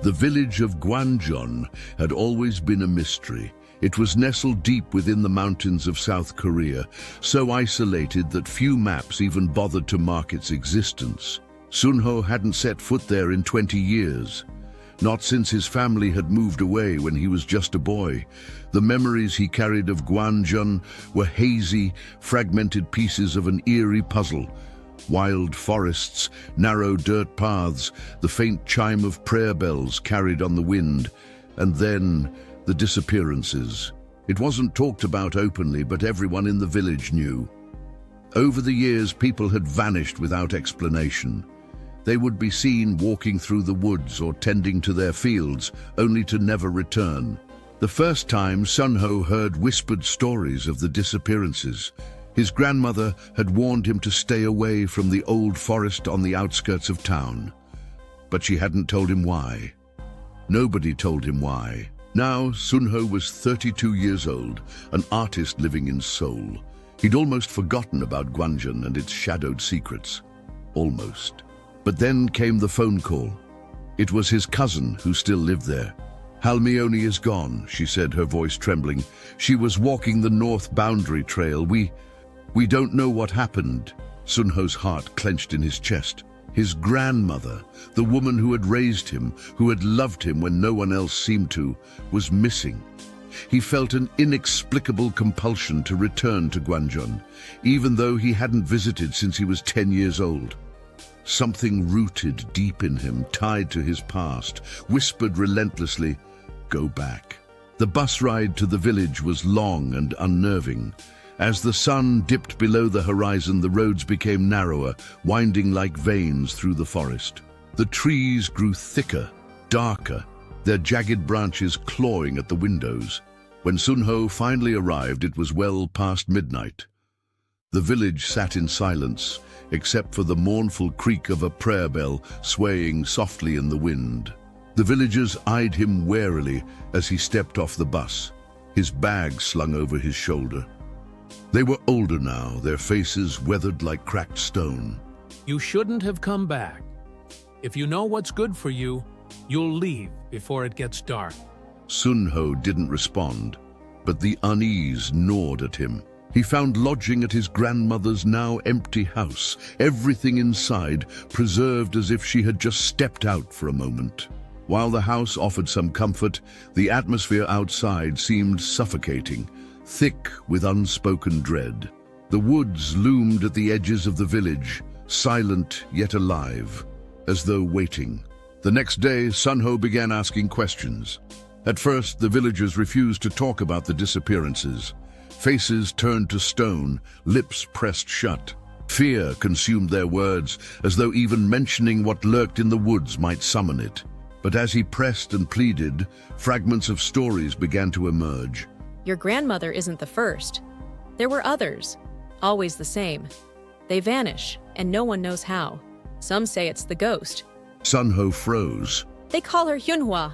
The village of Gwanjeon had always been a mystery. It was nestled deep within the mountains of South Korea, so isolated that few maps even bothered to mark its existence. Sunho hadn't set foot there in 20 years. Not since his family had moved away when he was just a boy. The memories he carried of Gwanjeon were hazy, fragmented pieces of an eerie puzzle. Wild forests, narrow dirt paths, the faint chime of prayer bells carried on the wind, and then the disappearances. It wasn't talked about openly, but everyone in the village knew. Over the years, people had vanished without explanation. They would be seen walking through the woods or tending to their fields, only to never return. The first time, Sunho heard whispered stories of the disappearances. His grandmother had warned him to stay away from the old forest on the outskirts of town. But she hadn't told him why. Nobody told him why. Now, Sunho was 32 years old, an artist living in Seoul. He'd almost forgotten about Gwanjeon and its shadowed secrets. Almost. But then came the phone call. It was his cousin who still lived there. "Halmione is gone," she said, her voice trembling. "She was walking the north boundary trail. We don't know what happened." Sunho's heart clenched in his chest. His grandmother, the woman who had raised him, who had loved him when no one else seemed to, was missing. He felt an inexplicable compulsion to return to Gwanjeon, even though he hadn't visited since he was 10 years old. Something rooted deep in him, tied to his past, whispered relentlessly, "Go back." The bus ride to the village was long and unnerving. As the sun dipped below the horizon, the roads became narrower, winding like veins through the forest. The trees grew thicker, darker, their jagged branches clawing at the windows. When Sunho finally arrived, it was well past midnight. The village sat in silence, except for the mournful creak of a prayer bell swaying softly in the wind. The villagers eyed him warily as he stepped off the bus, his bag slung over his shoulder. They were older now, their faces weathered like cracked stone. "You shouldn't have come back. If you know what's good for you, you'll leave before it gets dark." Sunho didn't respond, but the unease gnawed at him. He found lodging at his grandmother's now empty house, everything inside preserved as if she had just stepped out for a moment. While the house offered some comfort, the atmosphere outside seemed suffocating, thick with unspoken dread. The woods loomed at the edges of the village, silent yet alive, as though waiting. The next day, Sunho began asking questions. At first, the villagers refused to talk about the disappearances. Faces turned to stone, lips pressed shut. Fear consumed their words, as though even mentioning what lurked in the woods might summon it. But as he pressed and pleaded, fragments of stories began to emerge. "Your grandmother isn't the first. There were others, always the same. They vanish, and no one knows how. Some say it's the ghost." Sunho froze. "They call her Yeonhwa.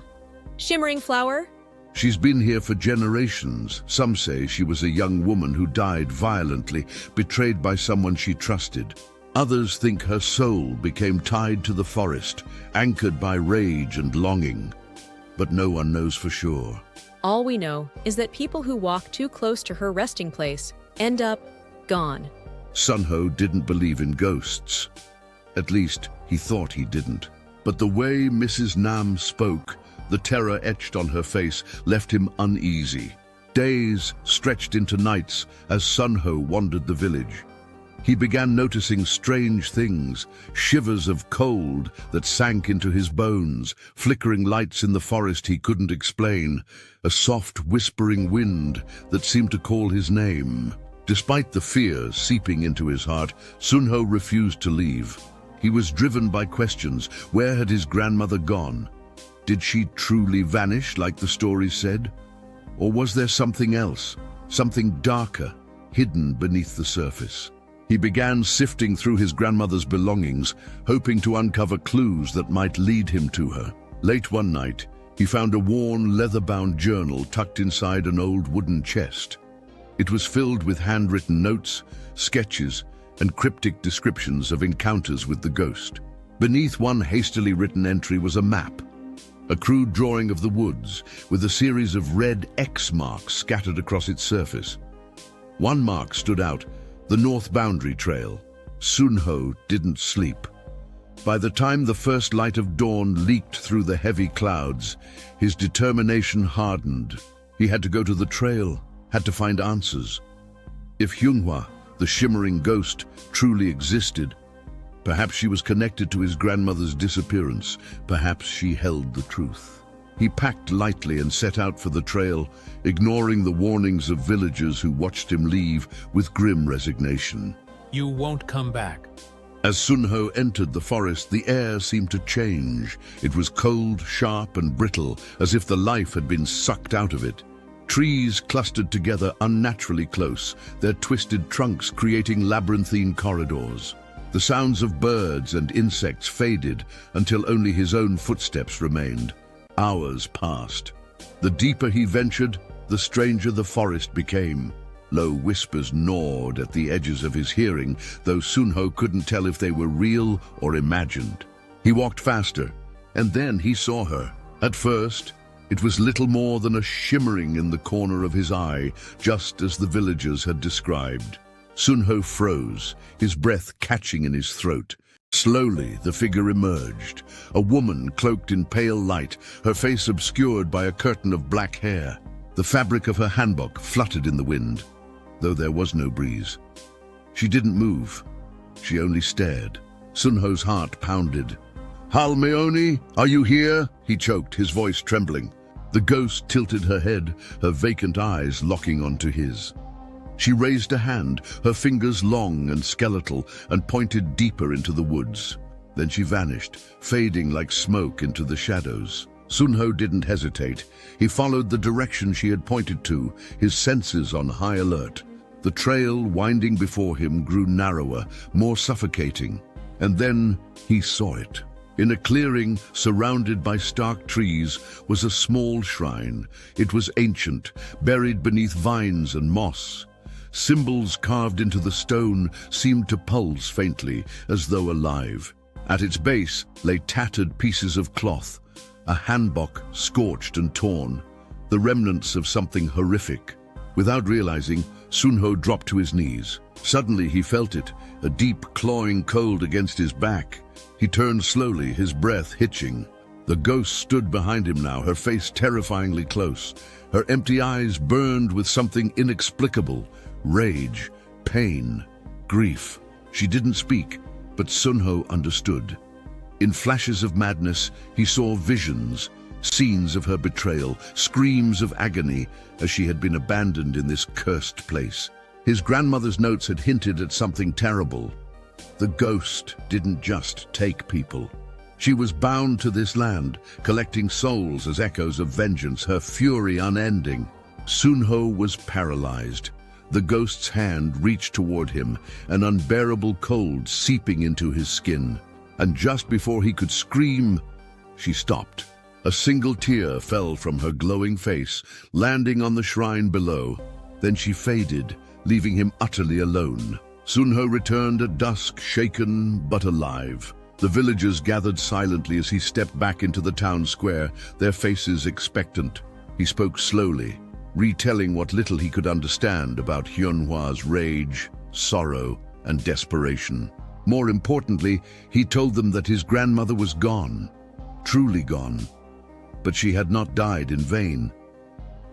Shimmering flower?" "She's been here for generations. Some say she was a young woman who died violently, betrayed by someone she trusted. Others think her soul became tied to the forest, anchored by rage and longing. But no one knows for sure." "All we know is that people who walk too close to her resting place end up gone." Sunho didn't believe in ghosts. At least, he thought he didn't. But the way Mrs. Nam spoke, the terror etched on her face, left him uneasy. Days stretched into nights as Sunho wandered the village. He began noticing strange things, shivers of cold that sank into his bones, flickering lights in the forest he couldn't explain, a soft whispering wind that seemed to call his name. Despite the fear seeping into his heart, Sunho refused to leave. He was driven by questions. Where had his grandmother gone? Did she truly vanish like the stories said? Or was there something else, something darker, hidden beneath the surface? He began sifting through his grandmother's belongings, hoping to uncover clues that might lead him to her. Late one night, he found a worn, leather-bound journal tucked inside an old wooden chest. It was filled with handwritten notes, sketches, and cryptic descriptions of encounters with the ghost. Beneath one hastily written entry was a map a crude drawing of the woods with a series of red X marks scattered across its surface. One mark stood out, the north boundary trail. Sunho didn't sleep. By the time the first light of dawn leaked through the heavy clouds, his determination hardened. He had to go to the trail, had to find answers. If Yeonhwa, the shimmering ghost, truly existed, perhaps she was connected to his grandmother's disappearance. Perhaps she held the truth. He packed lightly and set out for the trail, ignoring the warnings of villagers who watched him leave with grim resignation. You won't come back. As Sunho entered the forest, the air seemed to change. It was cold, sharp, and brittle, as if the life had been sucked out of it. Trees clustered together unnaturally close, their twisted trunks creating labyrinthine corridors. The sounds of birds and insects faded until only his own footsteps remained. Hours passed. The deeper he ventured, the stranger the forest became. Low whispers gnawed at the edges of his hearing, though Sunho couldn't tell if they were real or imagined. He walked faster, and then he saw her. At first, it was little more than a shimmering in the corner of his eye, just as the villagers had described. Sunho froze, his breath catching in his throat. Slowly, the figure emerged, a woman cloaked in pale light, her face obscured by a curtain of black hair. The fabric of her hanbok fluttered in the wind, though there was no breeze. She didn't move. She only stared. Sunho's heart pounded. "Halmeoni, are you here?" he choked, his voice trembling. The ghost tilted her head, her vacant eyes locking onto his. She raised a hand, her fingers long and skeletal, and pointed deeper into the woods. Then she vanished, fading like smoke into the shadows. Sunho didn't hesitate. He followed the direction she had pointed to, his senses on high alert. The trail winding before him grew narrower, more suffocating. And then he saw it. In a clearing surrounded by stark trees was a small shrine. It was ancient, buried beneath vines and moss. Symbols carved into the stone seemed to pulse faintly, as though alive. At its base lay tattered pieces of cloth, a hanbok scorched and torn, the remnants of something horrific. Without realizing, Sunho dropped to his knees. Suddenly he felt it, a deep clawing cold against his back. He turned slowly, his breath hitching. The ghost stood behind him now, her face terrifyingly close. Her empty eyes burned with something inexplicable: rage, pain, grief. She didn't speak, but Sunho understood. In flashes of madness, he saw visions, scenes of her betrayal, screams of agony as she had been abandoned in this cursed place. His grandmother's notes had hinted at something terrible. The ghost didn't just take people. She was bound to this land, collecting souls as echoes of vengeance, her fury unending. Sunho was paralyzed. The ghost's hand reached toward him, an unbearable cold seeping into his skin. And just before he could scream, she stopped. A single tear fell from her glowing face, landing on the shrine below. Then she faded, leaving him utterly alone. Sunho returned at dusk, shaken but alive. The villagers gathered silently as he stepped back into the town square, their faces expectant. He spoke slowly, retelling what little he could understand about Yeonhwa's rage, sorrow, and desperation. More importantly, he told them that his grandmother was gone, truly gone. But she had not died in vain.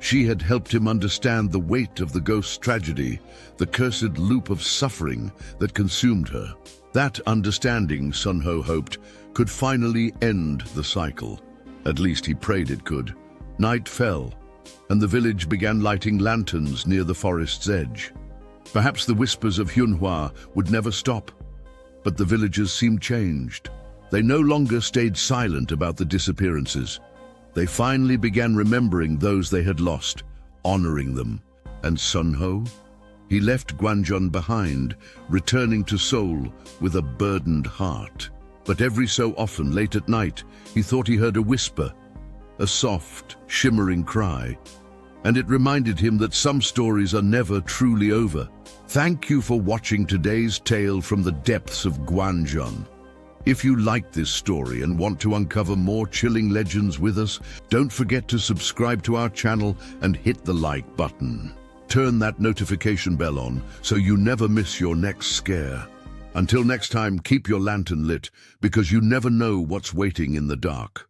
She had helped him understand the weight of the ghost's tragedy, the cursed loop of suffering that consumed her. That understanding, Sunho hoped, could finally end the cycle. At least he prayed it could. Night fell, and the village began lighting lanterns near the forest's edge. Perhaps the whispers of Yeonhwa would never stop. But the villagers seemed changed. They no longer stayed silent about the disappearances. They finally began remembering those they had lost, honoring them. And Sunho? He left Gwanjeon behind, returning to Seoul with a burdened heart. But every so often, late at night, he thought he heard a whisper, a soft, shimmering cry. And it reminded him that some stories are never truly over. Thank you for watching today's tale from the depths of Gwanjeon. If you like this story and want to uncover more chilling legends with us, don't forget to subscribe to our channel and hit the like button. Turn that notification bell on so you never miss your next scare. Until next time, keep your lantern lit because you never know what's waiting in the dark.